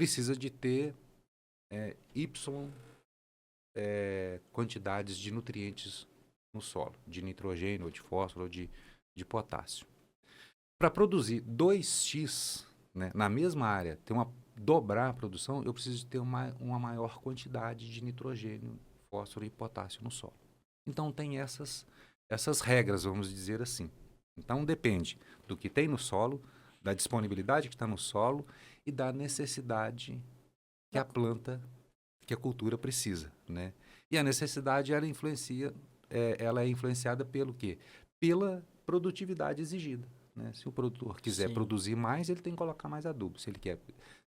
precisa de ter Y quantidades de nutrientes no solo, de nitrogênio, ou de fósforo, ou de potássio. Para produzir 2x, né, na mesma área, dobrar a produção, eu preciso ter uma maior quantidade de nitrogênio, fósforo e potássio no solo. Então tem essas regras, vamos dizer assim. Então depende do que tem no solo, da disponibilidade que está no solo e da necessidade que a planta, que a cultura precisa, né? E a necessidade ela é influenciada pelo quê? Pela produtividade exigida, né? Se o produtor quiser Sim. produzir mais, ele tem que colocar mais adubo. Se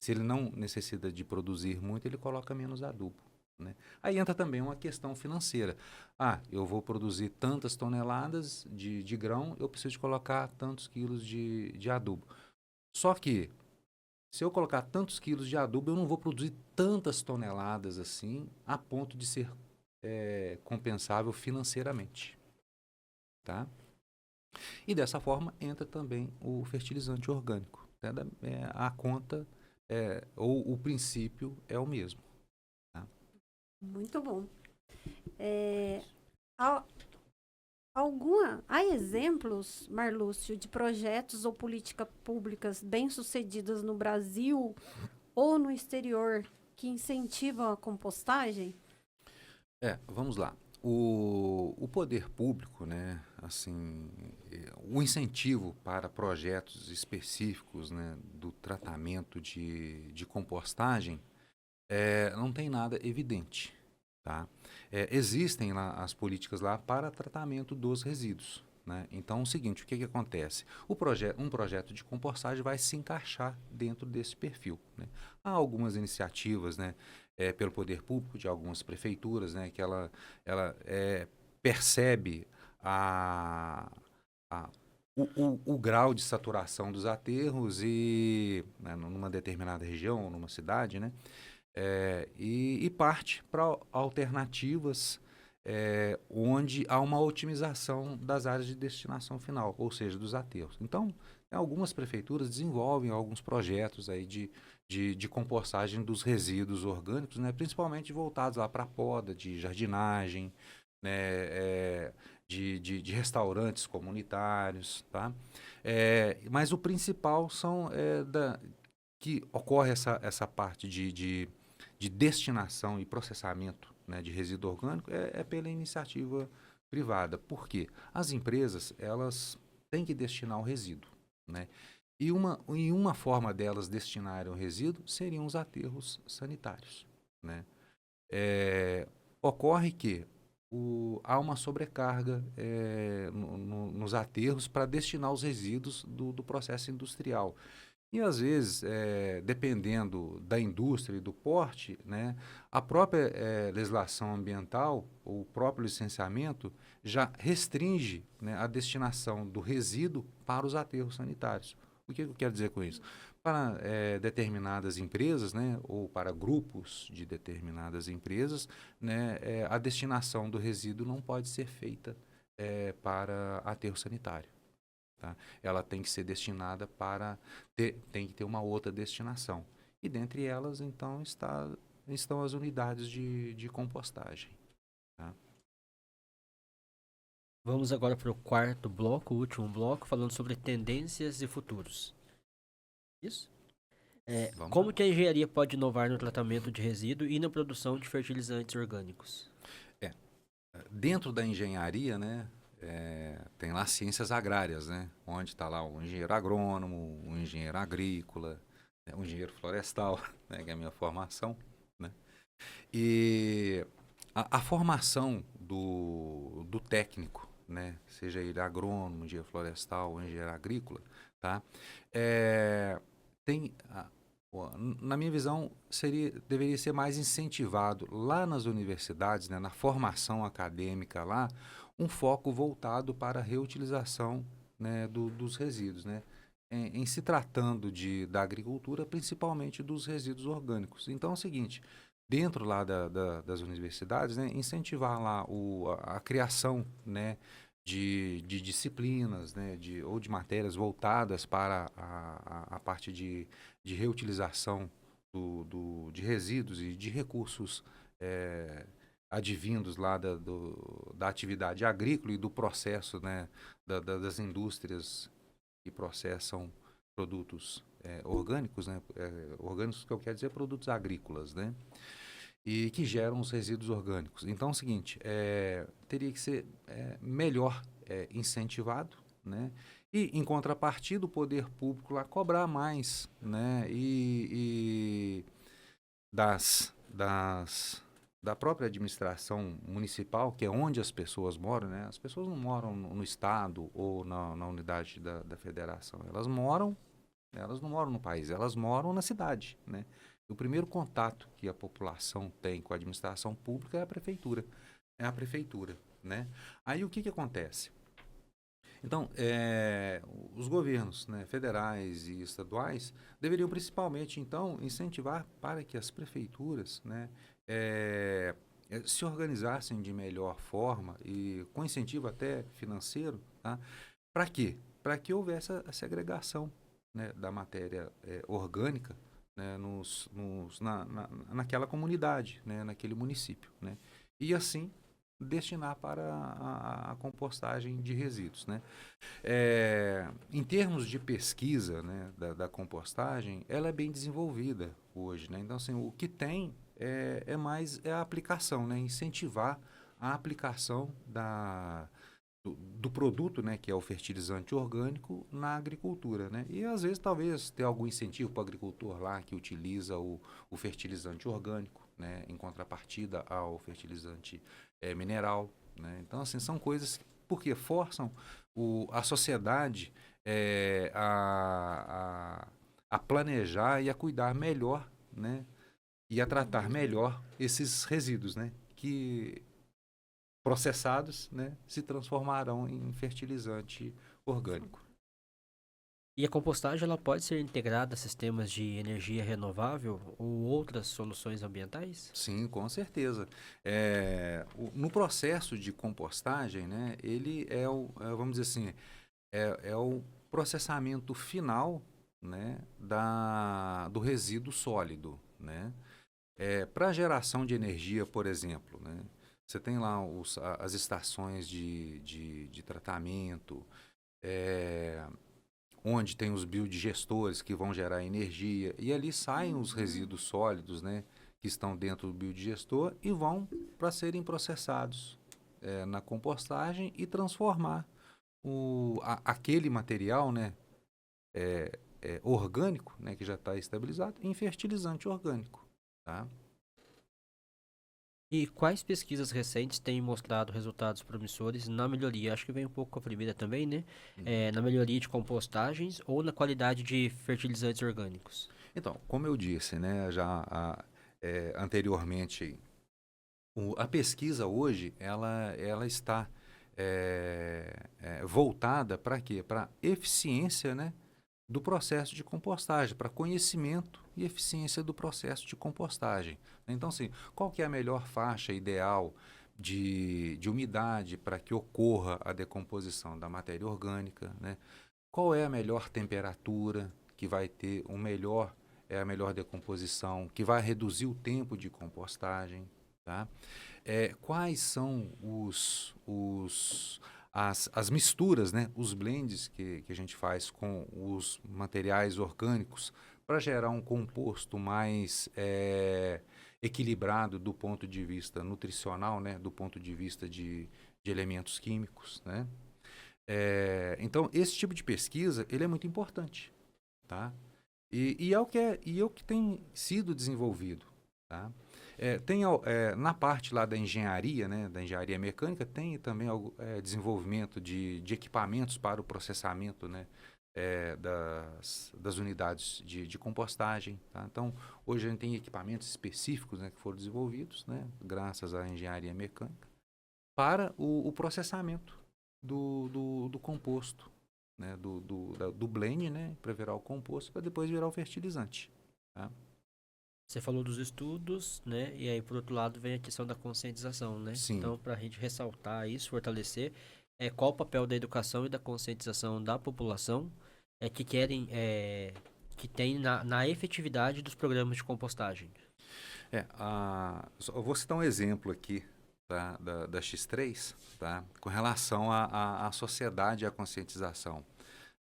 ele não necessita de produzir muito, ele coloca menos adubo, né? Aí entra também uma questão financeira. Ah, eu vou produzir tantas toneladas de grão, eu preciso de colocar tantos quilos de adubo. Só que se eu colocar tantos quilos de adubo, eu não vou produzir tantas toneladas assim, a ponto de ser compensável financeiramente, tá? E dessa forma entra também o fertilizante orgânico, né? A conta ou o princípio é o mesmo, tá? Muito bom. É, há, há exemplos, Marlúcio, de projetos ou políticas públicas bem-sucedidas no Brasil ou no exterior que incentivam a compostagem? Vamos lá. O poder público, né, assim, o incentivo para projetos específicos, né, do tratamento de compostagem não tem nada evidente, tá? Existem lá as políticas lá para tratamento dos resíduos, né? Então, é o seguinte, o que acontece? Um projeto de compostagem vai se encaixar dentro desse perfil, né? Há algumas iniciativas, né, pelo poder público de algumas prefeituras, né, que ela percebe a, a o grau de saturação dos aterros e, né, numa determinada região, numa cidade, né, e parte para alternativas onde há uma otimização das áreas de destinação final, ou seja, dos aterros. Então, algumas prefeituras desenvolvem alguns projetos aí de compostagem dos resíduos orgânicos, né, principalmente voltados lá para a poda, de jardinagem, né, de restaurantes comunitários, tá? Mas o principal que ocorre essa parte de destinação e processamento, né, de resíduo orgânico pela iniciativa privada. Por quê? As empresas, elas têm que destinar o resíduo, né? E uma forma delas destinarem o resíduo seriam os aterros sanitários, né? Ocorre que há uma sobrecarga nos aterros para destinar os resíduos do processo industrial. E às vezes, dependendo da indústria e do porte, né, a própria legislação ambiental, o próprio licenciamento, já restringe, né, a destinação do resíduo para os aterros sanitários. O que eu quero dizer com isso? Para determinadas empresas, né, ou para grupos de determinadas empresas, né, a destinação do resíduo não pode ser feita para aterro sanitário. Tá? Ela tem que ser destinada tem que ter uma outra destinação. E dentre elas, então, estão as unidades de compostagem. Tá? Vamos agora para o quarto bloco, o último bloco, falando sobre tendências e futuros. Isso? Vamos lá. Como que a engenharia pode inovar no tratamento de resíduo e na produção de fertilizantes orgânicos? É, Dentro da engenharia, né, tem lá ciências agrárias, né, onde está lá o engenheiro agrônomo, o engenheiro agrícola, né, o engenheiro florestal, né, que é a minha formação, né? E a formação do técnico, né, seja ele agrônomo, engenheiro florestal ou engenheiro agrícola, tá? Tem, na minha visão, deveria ser mais incentivado lá nas universidades, né, na formação acadêmica lá, um foco voltado para a reutilização, né, dos resíduos, né? Em se tratando da agricultura, principalmente dos resíduos orgânicos. Então é o seguinte, dentro lá das universidades, né, incentivar lá a criação, né, de disciplinas, né, ou de matérias voltadas para a parte de reutilização de resíduos e de recursos advindos lá da atividade agrícola e do processo, né, das indústrias que processam produtos orgânicos, né, orgânicos que eu quero dizer produtos agrícolas, né, e que geram os resíduos orgânicos. Então é o seguinte, teria que ser melhor incentivado, né, e em contrapartida o poder público lá cobrar mais, né, e da própria administração municipal, que é onde as pessoas moram, né? As pessoas não moram no estado ou na unidade da federação, elas não moram no país, elas moram na cidade, né? O primeiro contato que a população tem com a administração pública é a prefeitura, né? Aí o que acontece? Então, os governos, né, federais e estaduais deveriam principalmente, então, incentivar para que as prefeituras, né, se organizassem de melhor forma e com incentivo até financeiro, tá? Para quê? Para que houvesse a segregação, né, da matéria orgânica, né, naquela comunidade, né, naquele município, né? E assim destinar para a compostagem de resíduos, né? Em termos de pesquisa, né, da compostagem, ela é bem desenvolvida hoje, né? Então, assim, o que tem mais a aplicação, né? Incentivar a aplicação do produto, né, que é o fertilizante orgânico, na agricultura, né? E às vezes talvez ter algum incentivo para o agricultor lá que utiliza o fertilizante orgânico, né, em contrapartida ao fertilizante mineral, né? Então, assim, são coisas porque forçam a sociedade a planejar e a cuidar melhor, né, e a tratar melhor esses resíduos, né, que processados, né, se transformarão em fertilizante orgânico. E a compostagem ela pode ser integrada a sistemas de energia renovável ou outras soluções ambientais? Sim, com certeza. No processo de compostagem, né, ele vamos dizer assim, é o processamento final, né, do resíduo sólido, né? Para geração de energia, por exemplo, né, você tem lá as estações de tratamento, onde tem os biodigestores que vão gerar energia, e ali saem os resíduos sólidos, né, que estão dentro do biodigestor e vão para serem processados na compostagem e transformar aquele material, né, orgânico, né, que já está estabilizado, em fertilizante orgânico. Tá? E quais pesquisas recentes têm mostrado resultados promissores na melhoria? Acho que vem um pouco com a primeira também, né? Na melhoria de compostagens ou na qualidade de fertilizantes orgânicos? Então, como eu disse, né, já anteriormente, a pesquisa hoje ela está voltada para quê? Para eficiência, né, do processo de compostagem, para conhecimento e eficiência do processo de compostagem. Então, assim, qual que é a melhor faixa ideal de umidade para que ocorra a decomposição da matéria orgânica, né? Qual é a melhor temperatura que vai ter a melhor decomposição, que vai reduzir o tempo de compostagem, tá? Quais são as misturas, né, os blends que a gente faz com os materiais orgânicos para gerar um composto mais equilibrado do ponto de vista nutricional, né, do ponto de vista de elementos químicos, né? Então, esse tipo de pesquisa ele é muito importante, tá? E é o que tem sido desenvolvido, tá? Na parte lá da engenharia, né, da engenharia mecânica, tem também desenvolvimento de equipamentos para o processamento, né, das unidades de compostagem. Tá? Então, hoje a gente tem equipamentos específicos, né, que foram desenvolvidos, né, graças à engenharia mecânica, para o processamento do composto, né, do blend, né, para virar o composto, para depois virar o fertilizante. Tá? Você falou dos estudos, né? E aí, por outro lado, vem a questão da conscientização, né? Sim. Então, para a gente ressaltar isso, fortalecer, qual o papel da educação e da conscientização da população que que tem na efetividade dos programas de compostagem? Eu vou citar um exemplo aqui, tá, da X3, tá, com relação à sociedade e à conscientização.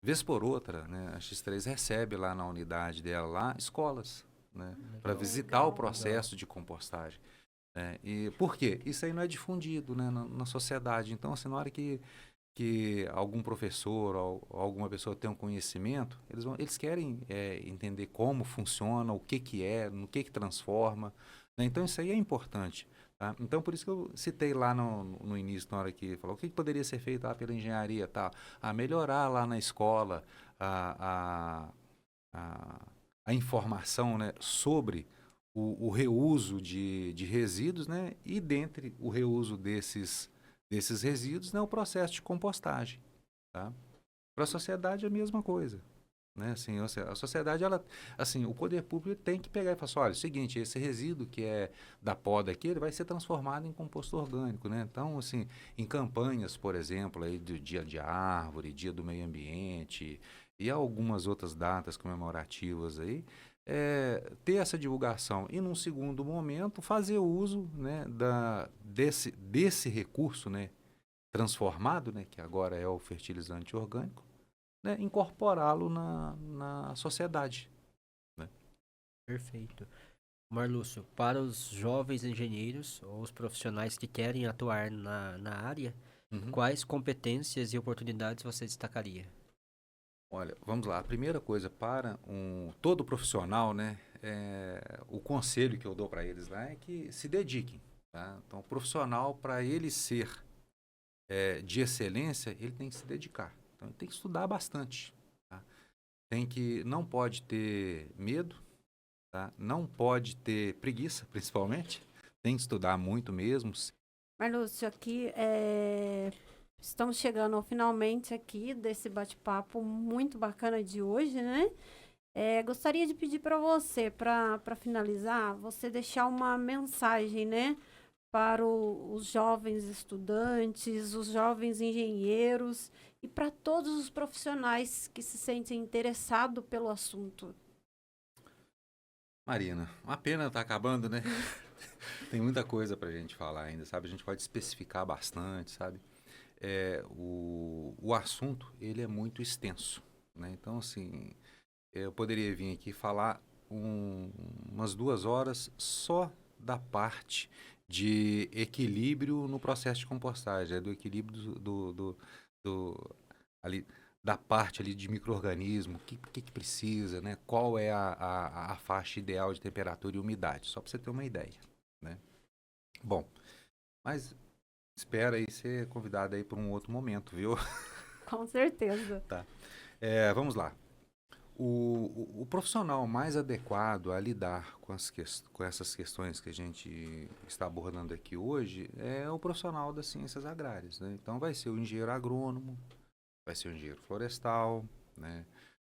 Vez por outra, né, a X3 recebe lá na unidade dela lá escolas, né, para visitar o processo de compostagem. Né? E por quê? Isso aí não é difundido, né, na sociedade. Então, assim, na hora que algum professor ou alguma pessoa tem um conhecimento, eles querem entender como funciona, o que é, no que transforma. Né? Então, isso aí é importante. Tá? Então, por isso que eu citei lá no início, na hora que falou, o que poderia ser feito pela engenharia, tá? Melhorar lá na escola a, a, a informação, né, sobre o reuso de resíduos, né, e dentre o reuso desses resíduos, né, o processo de compostagem. Tá? Para a sociedade é a mesma coisa. Né? Assim, ou seja, a sociedade, ela, assim, o poder público tem que pegar e falar assim, olha, é o seguinte, esse resíduo que é da poda aqui, ele vai ser transformado em composto orgânico. Né? Então, assim, em campanhas, por exemplo, aí do Dia de Árvore, Dia do Meio Ambiente e algumas outras datas comemorativas aí, ter essa divulgação e, num segundo momento, fazer uso, né, desse recurso, né, transformado, né, que agora é o fertilizante orgânico, né, incorporá-lo na sociedade. Né? Perfeito. Marlúcio, para os jovens engenheiros ou os profissionais que querem atuar na área, Uhum. quais competências e oportunidades você destacaria? Olha, vamos lá. A primeira coisa para todo profissional, né, o conselho que eu dou para eles lá é que se dediquem. Tá? Então, o profissional, para ele ser de excelência, ele tem que se dedicar. Então, ele tem que estudar bastante. Tá? Não pode ter medo, tá? Não pode ter preguiça, principalmente. Tem que estudar muito mesmo. Marlúcio, aqui estamos chegando finalmente aqui desse bate-papo muito bacana de hoje, né? Gostaria de pedir para você, para finalizar, você deixar uma mensagem, né? Para os jovens estudantes, os jovens engenheiros e para todos os profissionais que se sentem interessados pelo assunto. Marina, uma pena estar acabando, né? Tem muita coisa para a gente falar ainda, sabe? A gente pode especificar bastante, sabe? O assunto, ele é muito extenso, né? Então, assim, eu poderia vir aqui falar umas 2 horas só da parte de equilíbrio no processo de compostagem, do equilíbrio ali, da parte ali de micro-organismo, o que precisa, né? Qual é a faixa ideal de temperatura e umidade, só para você ter uma ideia, né? Bom, mas espera aí ser convidado aí para um outro momento, viu? Com certeza. Tá. Vamos lá. O profissional mais adequado a lidar com essas questões que a gente está abordando aqui hoje é o profissional das ciências agrárias. Né? Então, vai ser o engenheiro agrônomo, vai ser o engenheiro florestal, né?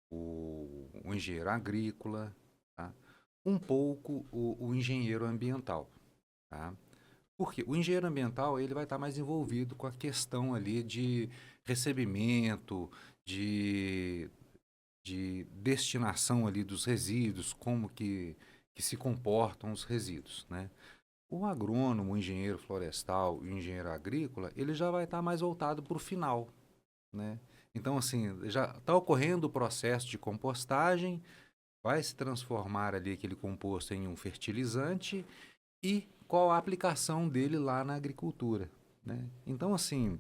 o engenheiro agrícola, tá? Um pouco o engenheiro ambiental. Tá? Porque o engenheiro ambiental ele vai estar mais envolvido com a questão ali de recebimento, de destinação ali dos resíduos, como que se comportam os resíduos, né? O agrônomo, o engenheiro florestal e o engenheiro agrícola, ele já vai estar mais voltado para o final, né? Então, assim, já está ocorrendo o processo de compostagem, vai se transformar ali aquele composto em um fertilizante e qual a aplicação dele lá na agricultura, né? Então, assim,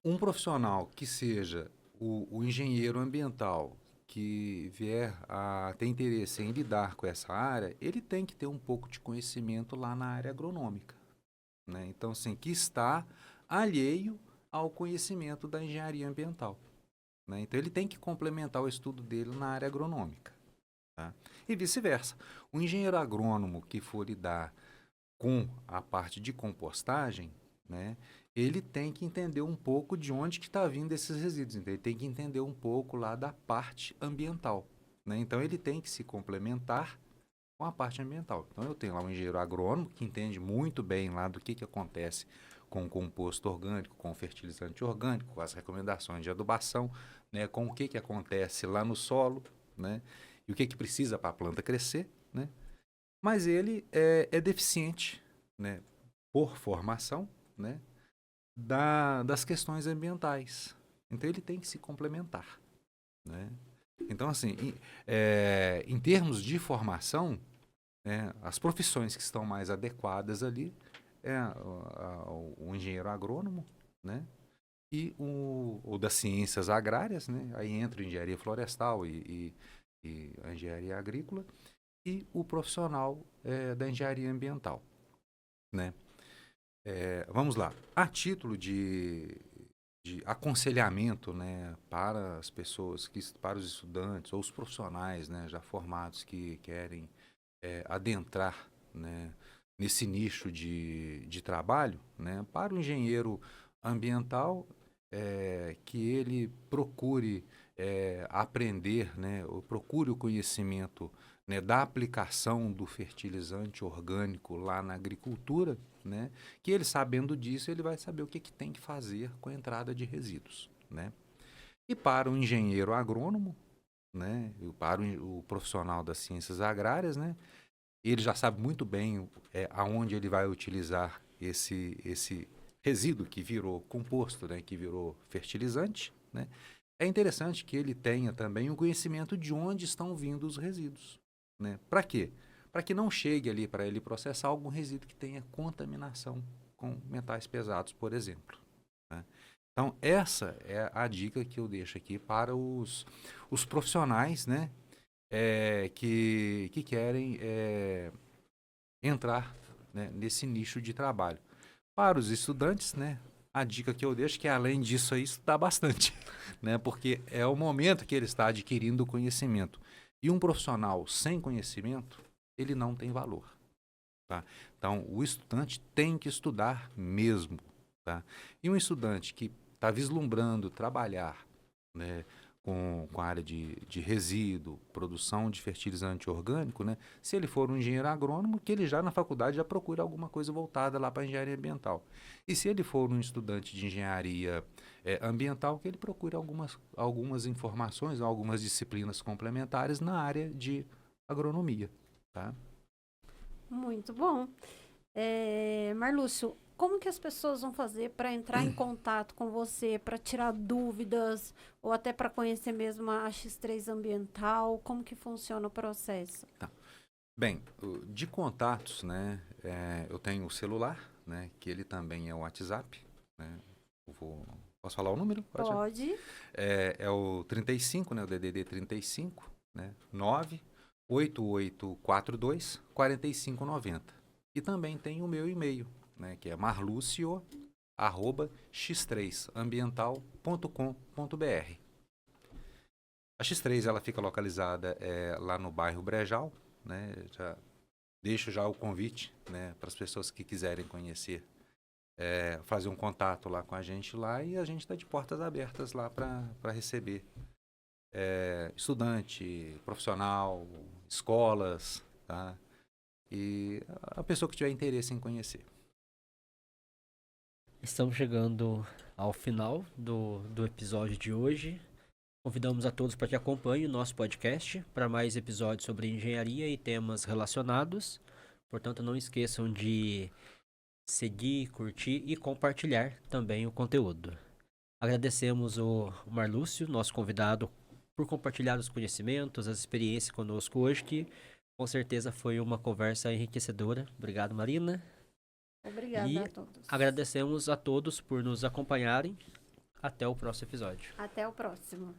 um profissional que seja o engenheiro ambiental que vier a ter interesse em lidar com essa área, ele tem que ter um pouco de conhecimento lá na área agronômica, né? Então, assim, que está alheio ao conhecimento da engenharia ambiental, né? Então, ele tem que complementar o estudo dele na área agronômica, tá? E vice-versa. O engenheiro agrônomo que for lidar com a parte de compostagem, né, ele tem que entender um pouco de onde que está vindo esses resíduos. Então, ele tem que entender um pouco lá da parte ambiental. Né? Então, ele tem que se complementar com a parte ambiental. Então, eu tenho lá um engenheiro agrônomo que entende muito bem lá do que acontece com o composto orgânico, com o fertilizante orgânico, com as recomendações de adubação, né, com o que acontece lá no solo, né? E o que que precisa para a planta crescer, né? Mas ele é deficiente, né? Por formação, né? Das questões ambientais. Então ele tem que se complementar, né? Então, assim, em termos de formação, né, as profissões que estão mais adequadas ali é o engenheiro agrônomo, né? E o das ciências agrárias, né? Aí entra a engenharia florestal e a engenharia agrícola e o profissional da engenharia ambiental, né? Vamos lá. A título de aconselhamento, né, para as pessoas, para os estudantes ou os profissionais, né, já formados que querem adentrar, né, nesse nicho de trabalho, né, para o engenheiro ambiental, que ele procure aprender, né, ou procure o conhecimento, né, da aplicação do fertilizante orgânico lá na agricultura, né, que ele sabendo disso, ele vai saber o que tem que fazer com a entrada de resíduos, né. E para o engenheiro agrônomo, né, e para o profissional das ciências agrárias, né, ele já sabe muito bem aonde ele vai utilizar esse resíduo que virou composto, né, que virou fertilizante, né. É interessante que ele tenha também o conhecimento de onde estão vindo os resíduos, né. Para quê? Para que não chegue ali para ele processar algum resíduo que tenha contaminação com metais pesados, por exemplo, né? Então, essa é a dica que eu deixo aqui para os profissionais, né, que querem entrar, né, nesse nicho de trabalho. Para os estudantes, né, a dica que eu deixo é que, além disso, aí, estudar bastante, né, porque é o momento que ele está adquirindo o conhecimento. E um profissional sem conhecimento, ele não tem valor. Tá? Então, o estudante tem que estudar mesmo. Tá? E um estudante que está vislumbrando trabalhar, né, com a área de resíduo, produção de fertilizante orgânico, né, se ele for um engenheiro agrônomo, que ele já na faculdade já procura alguma coisa voltada lá para a engenharia ambiental. E se ele for um estudante de engenharia ambiental, que ele procure algumas informações, algumas disciplinas complementares na área de agronomia. Tá? Muito bom. Marlúcio, como que as pessoas vão fazer para entrar em contato com você, para tirar dúvidas, ou até para conhecer mesmo a X3 Ambiental? Como que funciona o processo? Tá. Bem, de contatos, né, eu tenho o celular, né, que ele também é o WhatsApp, né, posso falar o número? Pode. É o 35, né, o DDD 35, né, 98842 4590. E também tem o meu e-mail, né, que é marlucio@x3ambiental.com.br. A X3 ela fica localizada lá no bairro Brejal, né? Deixo já o convite, né, para as pessoas que quiserem conhecer, fazer um contato lá com a gente lá, e a gente está de portas abertas lá para receber estudante, profissional, escolas, tá? E a pessoa que tiver interesse em conhecer. Estamos chegando ao final do episódio de hoje. Convidamos a todos para que acompanhem o nosso podcast para mais episódios sobre engenharia e temas relacionados. Portanto, não esqueçam de seguir, curtir e compartilhar também o conteúdo. Agradecemos o Marlúcio, nosso convidado, por compartilhar os conhecimentos, as experiências conosco hoje, que com certeza foi uma conversa enriquecedora. Obrigado, Marina. Obrigada a todos. Agradecemos a todos por nos acompanharem. Até o próximo episódio. Até o próximo.